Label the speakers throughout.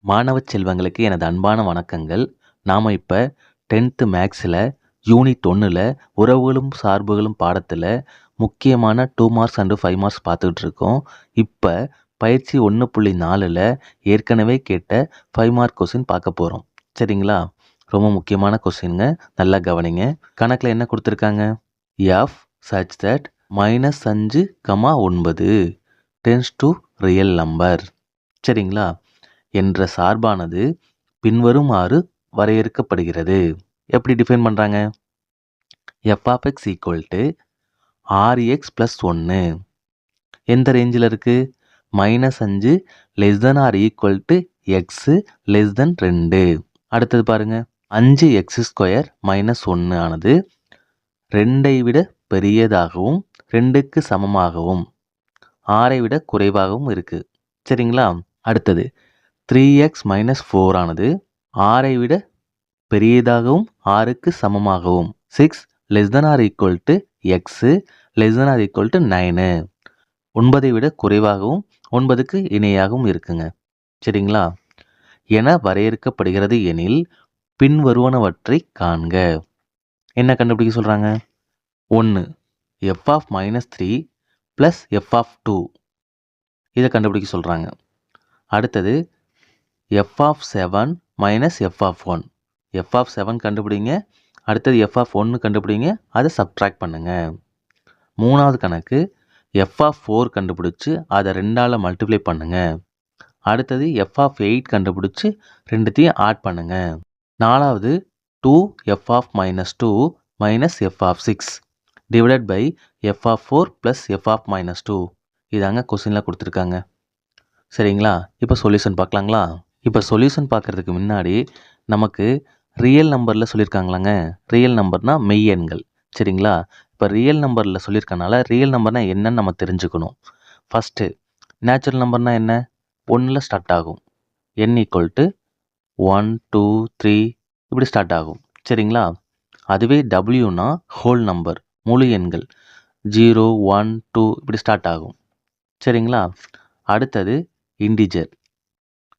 Speaker 1: மாணவ செல்வங்களுக்கு எனது அன்பான வணக்கங்கள். நாம் இப்போ 10th மேக்ஸில் யூனிட் 1ல் உறவுகளும் சார்புகளும் பாடத்தில் முக்கியமான 2 மார்க்ஸ் அண்டு 5 மார்க்ஸ் பார்த்துக்கிட்டு இருக்கோம். இப்போ பயிற்சி 1.4ல் ஏற்கனவே கேட்ட 5 மார்க் கொஸ்டின் பார்க்க போகிறோம். சரிங்களா? ரொம்ப முக்கியமான கொஸ்டின்ங்க, நல்லா கவனிங்க. கணக்கில் என்ன கொடுத்துருக்காங்க? F such that -5,9 tends to real number. சரிங்களா? என்ற சார்பானது பின்வருமாறு வரையறுக்கப்படுகிறது. எப்படி டிஃபைன் பண்ணுறாங்க? f of x equal to rx plus 1. எந்த ரேஞ்சில் இருக்குது? -5 less than or equal to x less than 2. அடுத்தது பாருங்க, 5x² -1 ஆனது 2ஐ விட பெரியதாகவும் 2க்கு சமமாகவும் 6ஐ விட குறைவாகவும் இருக்குது. சரிங்களா? அடுத்தது 3x - 4 ஆனது 6ஐ விட பெரியதாகவும் 6க்கு சமமாகவும் 6 less than or equal to x less than or equal to 9 9ஐ விட குறைவாகவும் 9க்கு இணையாகவும் இருக்குங்க. சரிங்களா? என வரையறுக்கப்படுகிறது எனில் பின்வருவனவற்றை காண்க. என்ன கண்டுபிடிக்க சொல்கிறாங்க? 1 f of -3 + f of 2 இதை கண்டுபிடிக்க சொல்கிறாங்க. அடுத்தது f of 7 - f of 1. f of 7 கண்டுபிடிங்க, அடுத்தது f of 1 கண்டுபிடிங்க, அதை சப்ட்ராக்ட் பண்ணுங்க. மூணாவது கணக்கு f of 4 கண்டுபிடிச்சு அதை 2ஆல் மல்டிப்ளை பண்ணுங்க. அடுத்தது f of 8 கண்டுபிடிச்சு ரெண்டுத்தையும் ஆட் பண்ணுங்க. நாலாவது 2f of -2 - f of 6 divided by f of 4 + f of -2. இதாங்க கொஸ்டினில் கொடுத்துருக்காங்க. சரிங்களா? இப்போ சொல்யூஷன் பார்க்கலாங்களா? இப்போ சொல்யூஷன் பார்க்குறதுக்கு முன்னாடி நமக்கு ரியல் நம்பரில் சொல்லியிருக்காங்களாங்க. ரியல் நம்பர்னால் மெய் எண்கள். சரிங்களா? இப்போ ரியல் நம்பரில் சொல்லியிருக்கனால ரியல் நம்பர்னால் என்னன்னு நம்ம தெரிஞ்சுக்கணும். ஃபஸ்ட்டு நேச்சுரல் நம்பர்னால் என்ன? 1ல் ஸ்டார்ட் ஆகும். n = 1 2 3 இப்படி ஸ்டார்ட் ஆகும். சரிங்களா? அதுவே டபிள்யூனா ஹோல் நம்பர், முழு எண்கள் 0 1 2 இப்படி ஸ்டார்ட் ஆகும். சரிங்களா? அடுத்தது இன்டிஜர்.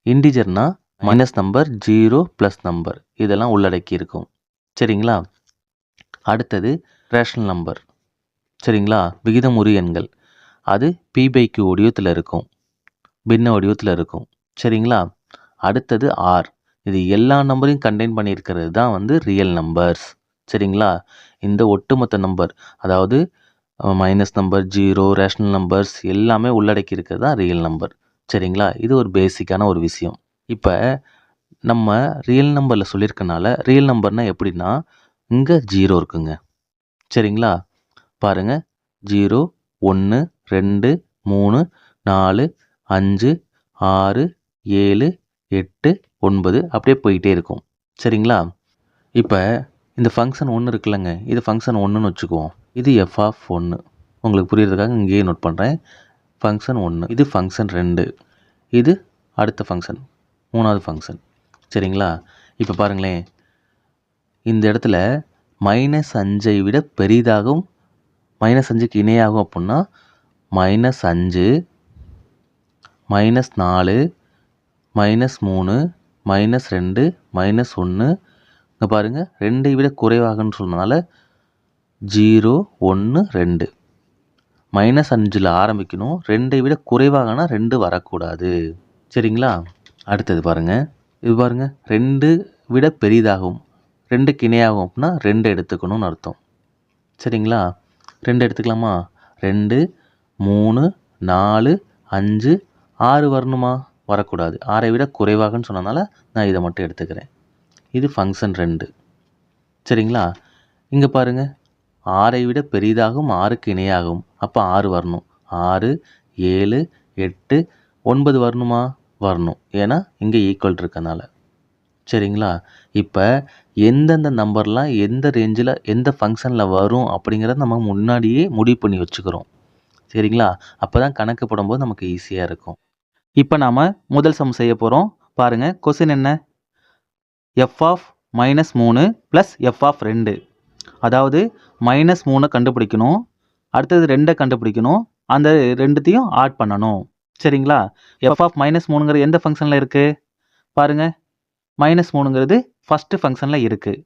Speaker 1: இன்டிஜர்னா மைனஸ் நம்பர், 0 ப்ளஸ் நம்பர் இதெல்லாம் உள்ளடக்கி இருக்கும். சரிங்களா? அடுத்தது ரேஷனல் நம்பர். சரிங்களா? விகிதமுறு எண்கள். அது p/q வடிவத்தில் இருக்கும், பின்ன வடிவத்தில் இருக்கும். சரிங்களா? அடுத்தது ஆர். இது எல்லா நம்பரையும் கண்டெயின் பண்ணியிருக்கிறது தான் வந்து ரியல் நம்பர்ஸ். சரிங்களா? இந்த ஒட்டுமொத்த நம்பர், அதாவது மைனஸ் நம்பர், 0, ரேஷனல் நம்பர்ஸ் எல்லாமே உள்ளடக்கி இருக்கிறது தான் ரியல் நம்பர். சரிங்களா? இது ஒரு பேசிக்கான ஒரு விஷயம். இப்போ நம்ம ரியல் நம்பரில் சொல்லியிருக்கனால ரியல் நம்பர்னால் எப்படின்னா, இங்கே 0 இருக்குங்க. சரிங்களா? பாருங்கள், 0 1 2 3 4 5 6 7 8 9 அப்படியே போயிட்டே இருக்கும். சரிங்களா? இப்போ இந்த ஃபங்க்ஷன் 1 இருக்குல்லங்க, இது ஃபங்க்ஷன் 1ன்னு வச்சுக்குவோம். இது f of 1. உங்களுக்கு புரியுறதுக்காக இங்கேயே நோட் பண்ணுறேன். ஃபங்க்ஷன் 1, இது ஃபங்க்ஷன் 2, இது அடுத்த ஃபங்க்ஷன், 3வது ஃபங்க்ஷன். சரிங்களா? இப்போ பாருங்களேன், இந்த இடத்துல -5ஐ விட பெரிதாகவும் -5க்கு இணையாகும் அப்படின்னா -5 -4 -3 -2 -1. இங்கே பாருங்கள், 2ஐ விட குறைவாகன்னு சொன்னனால 0 1 2. -5ல் ஆரம்பிக்கணும், 2ஐ விட குறைவாகனா 2 வரக்கூடாது. சரிங்களா? அடுத்தது பாருங்கள், இது பாருங்கள், 2 விட பெரிதாகும் 2க்கு இணையாகும் அப்படின்னா 2 எடுத்துக்கணும்னு அர்த்தம். சரிங்களா? 2 எடுத்துக்கலாமா? 2 3 4 5 6 வரணுமா? வரக்கூடாது. 6ஐ விட குறைவாகன்னு சொன்னனால நான் இதை மட்டும் எடுத்துக்கிறேன். இது ஃபங்க்ஷன் 2. சரிங்களா? இங்கே பாருங்கள், 6ஐ விட பெரிதாகும் 6க்கு இணையாகும், அப்போ 6 வரணும். 6 7 8 9 வரணுமா? வரணும். ஏன்னா இங்கே ஈக்குவல் இருக்கனால. சரிங்களா? இப்போ எந்தெந்த நம்பர்லாம் எந்த ரேஞ்சில் எந்த ஃபங்க்ஷனில் வரும் அப்படிங்கிறத நம்ம முன்னாடியே முடிவு பண்ணி வச்சுக்கிறோம். சரிங்களா? அப்போ தான் கணக்கு போடும்போது நமக்கு ஈஸியாக இருக்கும். இப்போ நாம் முதல் சம் செய்ய போகிறோம். பாருங்கள், கொஸ்டின் என்ன? f of -3 + f of 2. அதாவது -3 கண்டுபிடிக்கணும், அடுத்தது 2 கண்டுபிடிக்கணும், அந்த ரெண்டுத்தையும் ஆட் பண்ணணும். சரிங்களா? f of -3ங்கிறது எந்த ஃபங்க்ஷனில் இருக்குது? பாருங்க -3ங்கிறது ஃபர்ஸ்ட் ஃபங்க்ஷனில் இருக்குது.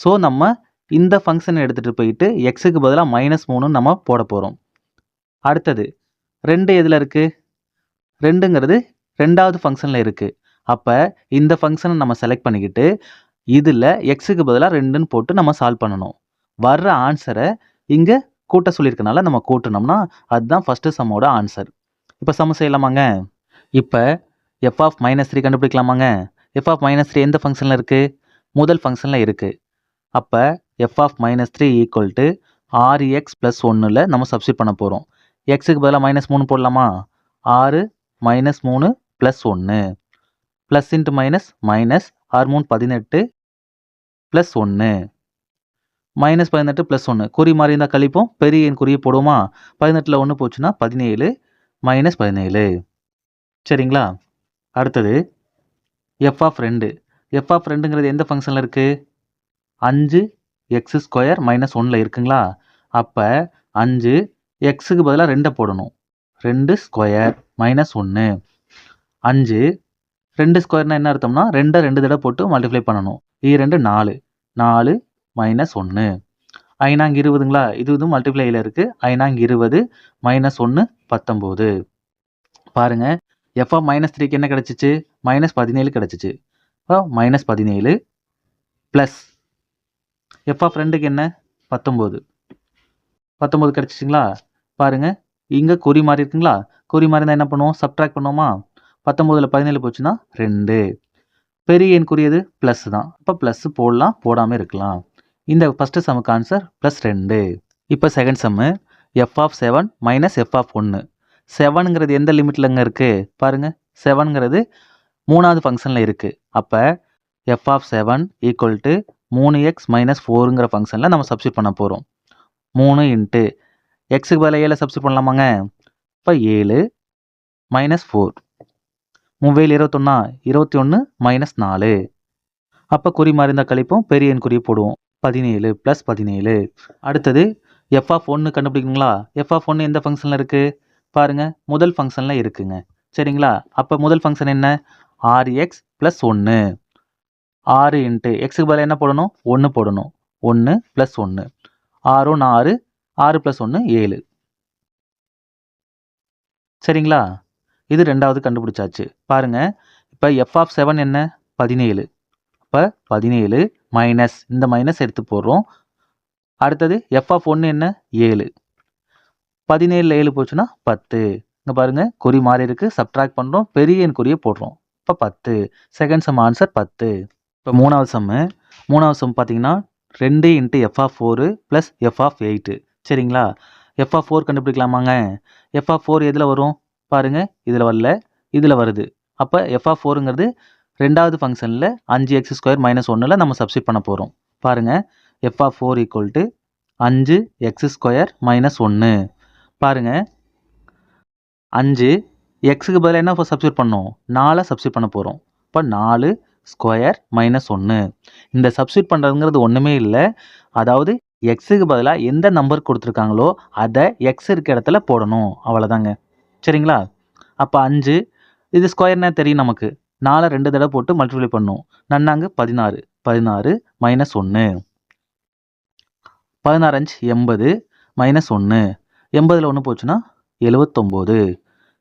Speaker 1: ஸோ நம்ம இந்த ஃபங்க்ஷனை எடுத்துகிட்டு போயிட்டு எக்ஸுக்கு பதிலாக -3 நம்ம போட போகிறோம். அடுத்தது 2 எதில் இருக்குது? 2ங்கிறது ரெண்டாவது ஃபங்க்ஷனில் இருக்குது. அப்போ இந்த ஃபங்க்ஷனை நம்ம செலக்ட் பண்ணிக்கிட்டு இதில் எக்ஸுக்கு பதிலாக 2ன்னு போட்டு நம்ம சால்வ் பண்ணணும். வர்ற ஆன்சரை இங்கே கூட்ட சொல்லியிருக்கனால நம்ம கூட்டினோம்னா அதுதான் ஃபஸ்ட்டு சம்மோட ஆன்சர். இப்போ சம் செய்யலாமாங்க? இப்போ எஃப் ஆஃப் -3 கண்டுபிடிக்கலாமாங்க? எஃப் ஆஃப் -3 எந்த ஃபங்க்ஷனில் இருக்குது? முதல் ஃபங்க்ஷனில் இருக்குது. அப்போ f of -3 equal to 6x + 1ல் நம்ம சப்ஸ்டிட் பண்ண போகிறோம். எக்ஸுக்கு பதிலாக -3 போடலாமா? 6 -3 + 1 plus into minus minus 6 3 18 plus 1 -18 + 1 குறி மாறி இருந்தால் கழிப்போம். பெரிய எண் குறியை போடுவோமா? 18ல் 1 போச்சுன்னா 17 -17. சரிங்களா? அடுத்தது எஃப் ஆஃப் 2. எஃப் ஆஃப் 2ங்கிறது எந்த ஃபங்க்ஷனில் இருக்குது? 5x² - 1ல் இருக்குங்களா? அப்போ 5 எக்ஸுக்கு பதிலாக 2 போடணும். 2² - 1 5 2 ஸ்கொயர்னா என்ன அர்த்தம்னா 2 2 தடவை போட்டு மல்டிப்ளை பண்ணணும். 2 4 4 -1 ஐநாங் 20ங்களா? இதுவும் மல்டிப்ளையில் இருக்குது. ஐநாங் 20 -1 19. பாருங்க எஃப் ஆஃப் -3க்கு என்ன கிடச்சிச்சு? -17 கிடச்சிச்சு. இப்போ -17 ப்ளஸ் எஃப் ஆஃப் 2க்கு என்ன? 19 19 கிடச்சிச்சிங்களா? பாருங்க இங்கே குறி மாறி இருக்குங்களா? குறி மாறி இருந்தால் என்ன பண்ணுவோம்? சப்ட்ராக்ட் பண்ணுவோமா? 19ல் 17 போச்சுன்னா 2. பெரிய எண் குறியது ப்ளஸ் தான். அப்போ ப்ளஸ் போடலாம், போடாமல் இருக்கலாம். இந்த ஃபஸ்ட்டு சம்முக்கு ஆன்சர் +2. இப்போ second sum f of 7 - f of 1. 7ங்கிறது எந்த லிமிட்லங்க இருக்குது? பாருங்கள் 7ங்கிறது மூணாவது ஃபங்க்ஷனில் இருக்குது. அப்போ f of 7 equal to 3x - 4ங்கிற ஃபங்க்ஷனில் நம்ம சப்ஸ்டிட் பண்ண போகிறோம். 3 இன்ட்டு எக்ஸுக்கு பதிலாக 7 சப்ஸ்டிட் பண்ணலாமாங்க? இப்போ 7 -4 3 21 21 -4. அப்போ குறி மாறி இருந்தால் கழிப்போம். பெரிய எண் குறியை போடுவோம். 17 + 17. அடுத்தது எஃப் ஆஃப் 1 கண்டுபிடிக்கணுங்களா? எஃப் ஆஃப் 1 எந்த ஃபங்க்ஷனில் இருக்குது? பாருங்கள் முதல் ஃபங்க்ஷனில் இருக்குங்க. சரிங்களா? அப்போ முதல் ஃபங்க்ஷன் என்ன? 6x + 1 6 இன்ட்டு எக்ஸுக்கு பதிலாக என்ன போடணும்? 1 போடணும். 1 + 1 6 6 6 + 1 7. சரிங்களா? இது ரெண்டாவது கண்டுபிடிச்சாச்சு. பாருங்க இப்போ எஃப் ஆஃப் 7 என்ன? 17. இப்போ 17 மைனஸ் இந்த மைனஸ் எடுத்து போடுறோம். அடுத்தது எஃப் ஆஃப் 1 என்ன? 7. 17ல் 7 போச்சுன்னா 10. இங்கே பாருங்க குறி மாறி இருக்கு. சப்ட்ராக்ட் பண்ணுறோம். பெரிய எண் குறியை போடுறோம். இப்போ 10. Second sum answer 10. இப்போ மூணாவது சம் பார்த்தீங்கன்னா 2 into F of 4 plus F of 8. சரிங்களா? எஃப் ஆஃப் 4 கண்டுபிடிக்கலாமாங்க? எஃப் ஆஃப் 4 எதில் வரும்? பாருங்க இதில் வரல, இதில் வருது. அப்போ எஃப் ஆஃப் 4ங்கிறது ரெண்டாவது ஃபங்க்ஷனில் 5x² - 1ல் நம்ம சப்ஸ்டிட் பண்ண போகிறோம். பாருங்க F of 4 equal to 5x² - 1. பாருங்க 5 எக்ஸுக்கு பதிலாக என்ன சப்ஸ்டிட் பண்ணோம்? 4 சப்ஸ்டிட் பண்ண போகிறோம். இப்போ 4² - 1. இந்த சப்ஸ்டிட் பண்ணுறதுங்கிறது ஒன்றுமே இல்லை. அதாவது எக்ஸுக்கு பதிலாக எந்த நம்பர் கொடுத்துருக்காங்களோ அதை எக்ஸ் இருக்க இடத்துல போடணும். அவ்வளோதாங்க. சரிங்களா? அப்போ 5 இது ஸ்கொயர்னா தெரியும் நமக்கு. 4 2 தடவை போட்டு மல்டிப்ளை பண்ணும். நன்னாங்கு 16 16 - 1 16 5 80 -1 80ல் 1 போச்சுன்னா 79.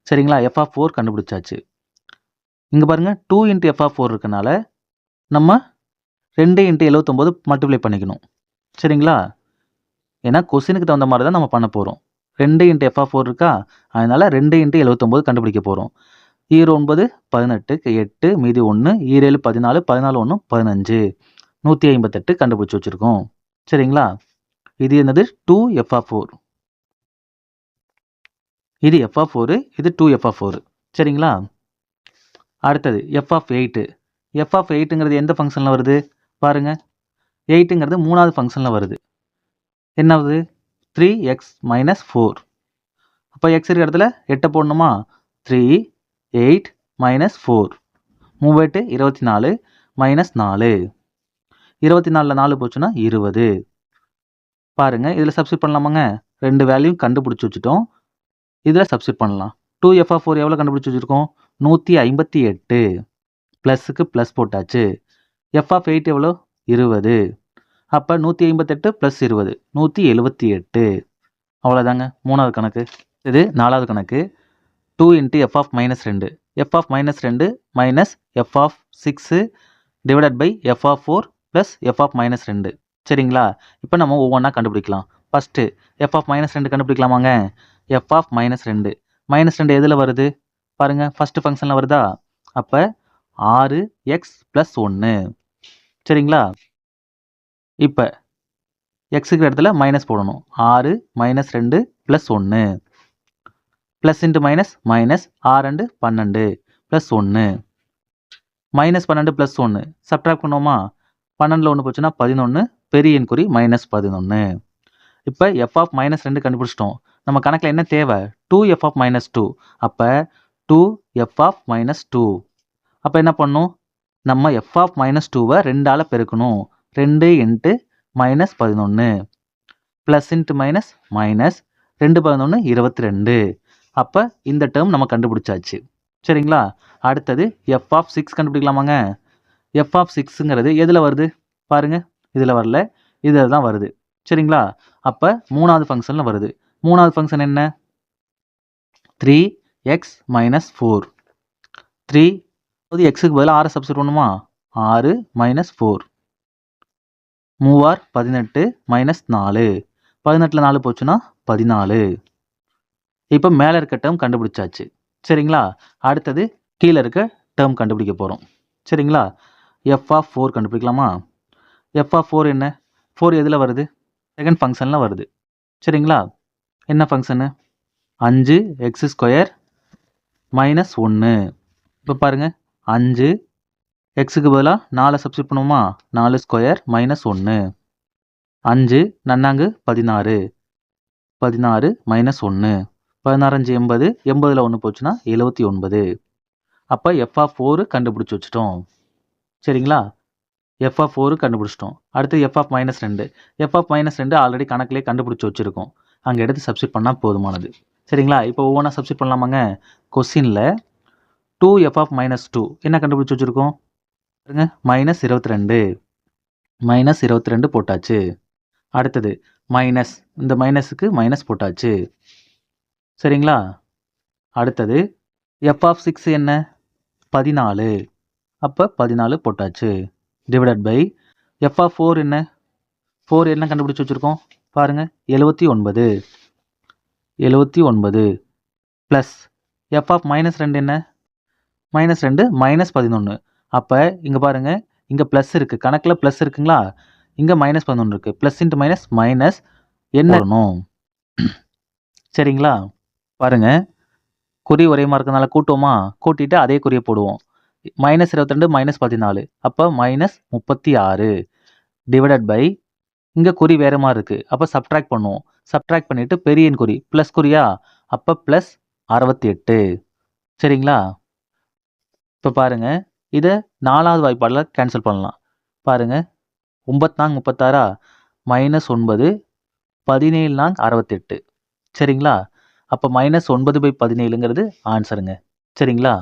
Speaker 1: சரிங்களா? எஃப் ஆஃப் 4 கண்டுபிடிச்சாச்சு. இங்கே பாருங்கள் 2 இன்ட்டு எஃப் ஆஃப் 4 இருக்கனால நம்ம 2 இன்ட்டு 79 மல்டிப்ளை பண்ணிக்கணும். சரிங்களா? ஏன்னா கொஸ்டினுக்கு தகுந்த மாதிரி தான் நம்ம பண்ண போகிறோம். 2 இன்ட்டு எஃப் ஆஃப் 4 இருக்கா? அதனால் 2 இன்ட்டு 79 கண்டுபிடிக்க போகிறோம். 9 18 8 மீதி 1 7 14 14 1 15 158 கண்டுபிடிச்சி வச்சுருக்கோம். சரிங்களா? இது என்னது? 2 எஃப் ஆஃப் 4. இது எஃப் ஆஃப் 4, இது 2 எஃப் ஆஃப் 4. சரிங்களா? அடுத்தது எஃப் ஆஃப் 8. எஃப் ஆஃப் 8ங்கிறது எந்த ஃபங்க்ஷனில் வருது? பாருங்கள் 8ங்கிறது மூணாவது ஃபங்க்ஷனில் வருது. என்னது? 3x - 4. அப்போ எக்ஸ் இருக்கிற இடத்துல 8 போடணுமா? 3 8 -4 3 24 -4 24ல் 4 போச்சுன்னா 20. பாருங்க இதில் சப்ஸ்டிட் பண்ணலாமாங்க? ரெண்டு வேல்யூ கண்டுபிடிச்சி வச்சுட்டோம். இதில் சப்ஸ்டிட் பண்ணலாம். 2 எஃப் ஆஃப் 4 எவ்வளோ கண்டுபிடிச்சி வச்சுருக்கோம்? 158 ப்ளஸுக்கு ப்ளஸ் போட்டாச்சு. எஃப் ஆஃப் 8 எவ்வளோ? 20. அப்போ 158 ப்ளஸ் 20 178. அவ்வளோதாங்க 3வது கணக்கு. இது 4வது கணக்கு. 2 into F of -2 F of -2 minus F of 6 divided by F of 4 plus F of -2. சரிங்களா? இப்போ நம்ம ஒவ்வொன்றா கண்டுபிடிக்கலாம். ஃபஸ்ட்டு எஃப் ஆஃப் -2 கண்டுபிடிக்கலாமாங்க? எஃப் ஆஃப் -2 -2 எதில் வருது பாருங்கள், ஃபஸ்ட்டு ஃபங்க்ஷனில் வருதா? அப்போ 6x + 1. சரிங்களா? இப்போ எக்ஸுக்கு இடத்துல மைனஸ் போடணும். 6 - 2 + 1 plus into minus minus 6 2 12 plus 1 -12 + 1 subtract பண்ணுவோமா? 12ல் 1 போச்சுன்னா 11, பெரிய எண் குறி -11. இப்போ எஃப் ஆஃப் -2 கண்டுபிடிச்சிட்டோம். நம்ம கணக்கில் என்ன தேவை? 2f of -2. அப்போ 2f ஆஃப் -2. அப்போ என்ன பண்ணணும்? நம்ம எஃப் ஆஃப் -2வை 2ஆல் பெருக்கணும். 2 into -11 plus into minus minus 2 11 22. அப்போ இந்த டேர்ம் நம்ம கண்டுபிடிச்சாச்சு. சரிங்களா? அடுத்தது எஃப் ஆஃப் 6 கண்டுபிடிக்கலாமாங்க? எஃப் ஆஃப் 6ங்கிறது எதில் வருது பாருங்கள், இதில் வரல, இதில் தான் வருது. சரிங்களா? அப்போ 3வது ஃபங்க்ஷனில் வருது. 3வது ஃபங்க்ஷன் என்ன? 3x - 4. 3 எக்ஸுக்கு பதிலாக 6 சப்ஸ்டிட் பண்ணுமா? 6 - 4 3 18 -4 18ல் 4 போச்சுன்னா 14. இப்போ மேலே இருக்க டேர்ம் கண்டுபிடிச்சாச்சு. சரிங்களா? அடுத்தது கீழே இருக்க டேர்ம் கண்டுபிடிக்க போகிறோம். சரிங்களா? எஃப் ஆஃப் 4 கண்டுபிடிக்கலாமா? எஃப் ஆஃப் 4 என்ன? 4 எதில் வருது? செகண்ட் ஃபங்க்ஷனில் வருது. சரிங்களா? என்ன ஃபங்க்ஷனு? 5x² - 1. இப்போ பாருங்கள், 5 எக்ஸுக்கு பதிலாக 4 சப்ஸ்டிட் பண்ணுவோமா? 4² - 1 5 நன்னாங்கு 16 16 - 1 16 5 80 80ல் 1 போச்சுன்னா 79. அப்போ எஃப் ஆஃப் 4 கண்டுபிடிச்சி வச்சுட்டோம். சரிங்களா? எஃப் ஆஃப் 4 கண்டுபிடிச்சிட்டோம். அடுத்து f of -2 F of -2 already கணக்கிலே கண்டுபிடிச்சி வச்சுருக்கோம். அங்கே எடுத்து சப்ஸ்டிட் பண்ணால் போதுமானது. சரிங்களா? இப்போ ஒவ்வொன்றா சப்ஸ்டிட் பண்ணலாமாங்க? கொஸ்டினில் 2f ஆஃப் -2 என்ன கண்டுபிடிச்சி வச்சுருக்கோம் பாருங்க, -22 -22 போட்டாச்சு. அடுத்தது மைனஸ், இந்த மைனஸுக்கு மைனஸ் போட்டாச்சு. சரிங்களா? அடுத்தது எஃப் ஆஃப் 6 என்ன? 14. அப்போ 14 போட்டாச்சு. டிவைடட் பை எஃப் ஆஃப் 4 என்ன? 4 என்ன கண்டுபிடிச்சி வச்சுருக்கோம் பாருங்கள், 79 79 ப்ளஸ் எஃப் ஆஃப் -2 என்ன? -2 -11. அப்போ இங்கே பாருங்கள், இங்கே ப்ளஸ் இருக்குது, கணக்கில் ப்ளஸ் இருக்குங்களா? இங்கே -11 இருக்குது. ப்ளஸ் இன்ட்டு மைனஸ் மைனஸ் என்ன வரணும்? சரிங்களா? பாருங்கள், குறி ஒரே மாதிரி இருக்கிறதுனால கூட்டுவோமா? கூட்டிட்டு அதே குறியை போடுவோம். -22 -14 அப்போ -36 டிவைடட் பை இங்கே குறி வேறு மாதிரி இருக்குது. அப்போ சப்ட்ராக்ட் பண்ணுவோம். சப்ட்ராக்ட் பண்ணிவிட்டு பெரிய எண் குறி ப்ளஸ் குறியா? அப்போ ப்ளஸ் 68. சரிங்களா? இப்போ பாருங்கள், இதை 4வது வாய்ப்பாடில் கேன்சல் பண்ணலாம். பாருங்கள், 9 36 -9 17 68. சரிங்களா? அப்போ -9/17ங்கிறது ஆன்சருங்க. சரிங்களா?